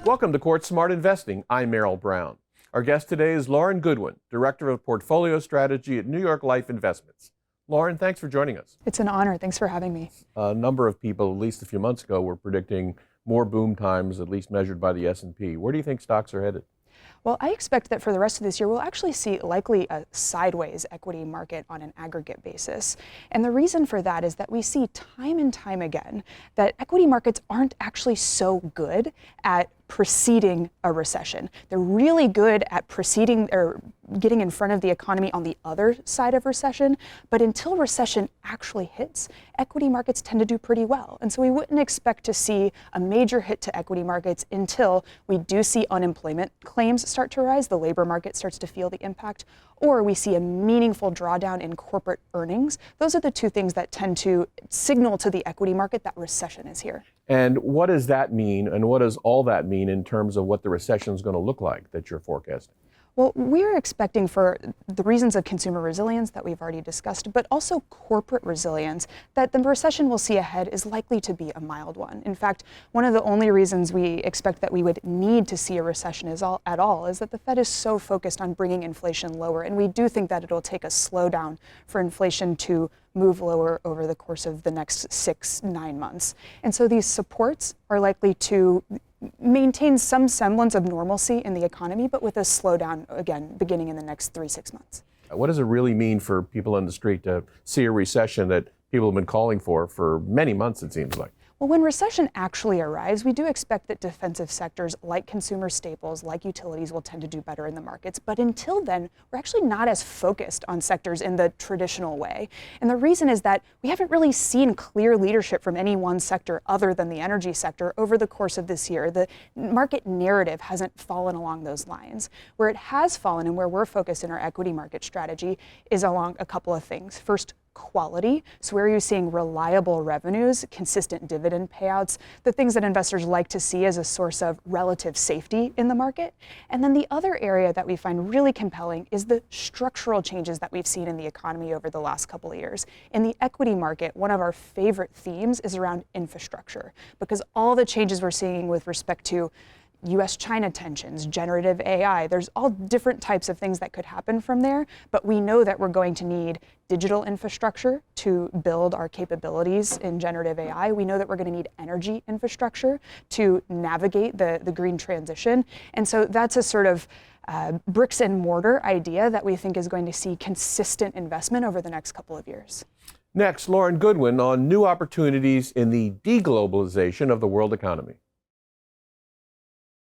Welcome to Quartz Smart Investing. I'm Merrill Brown. Our guest today is Lauren Goodwin, Director of Portfolio Strategy at New York Life Investments. Lauren, thanks for joining us. It's an honor. Thanks for having me. A number of people, at least a few months ago, were predicting more boom times, at least measured by the S&P. Where do you think stocks are headed? Well, I expect that for the rest of this year, we'll actually see likely a sideways equity market on an aggregate basis. And the reason for that is that we see time and time again that equity markets aren't actually so good at preceding a recession. They're really good at preceding or getting in front of the economy on the other side of recession, but until recession actually hits, equity markets tend to do pretty well. And so we wouldn't expect to see a major hit to equity markets until we do see unemployment claims start to rise, the labor market starts to feel the impact, or we see a meaningful drawdown in corporate earnings. Those are the two things that tend to signal to the equity market that recession is here. And what does that mean, and what does all that mean in terms of what the recession is going to look like that you're forecasting? Well, we're expecting, for the reasons of consumer resilience that we've already discussed, but also corporate resilience, that the recession we'll see ahead is likely to be a mild one. In fact, one of the only reasons we expect that we would need to see a recession at all is that the Fed is so focused on bringing inflation lower, and we do think that it'll take a slowdown for inflation to move lower over the course of the next 6-9 months. And so these supports are likely to maintain some semblance of normalcy in the economy, but with a slowdown, again, beginning in the next 3-6 months. What does it really mean for people on the street to see a recession that people have been calling for many months, it seems like? Well, when recession actually arrives, we do expect that defensive sectors like consumer staples, like utilities, will tend to do better in the markets. But until then, we're actually not as focused on sectors in the traditional way. And the reason is that we haven't really seen clear leadership from any one sector other than the energy sector over the course of this year. The market narrative hasn't fallen along those lines. Where it has fallen and where we're focused in our equity market strategy is along a couple of things. First, quality. So where are you seeing reliable revenues, consistent dividend payouts, the things that investors like to see as a source of relative safety in the market? And then the other area that we find really compelling is the structural changes that we've seen in the economy over the last couple of years. In the equity market, one of our favorite themes is around infrastructure, because all the changes we're seeing with respect to US-China tensions, generative AI, there's all different types of things that could happen from there, but we know that we're going to need digital infrastructure to build our capabilities in generative AI. We know that we're going to need energy infrastructure to navigate the green transition. And so that's a sort of bricks and mortar idea that we think is going to see consistent investment over the next couple of years. Next, Lauren Goodwin on new opportunities in the deglobalization of the world economy.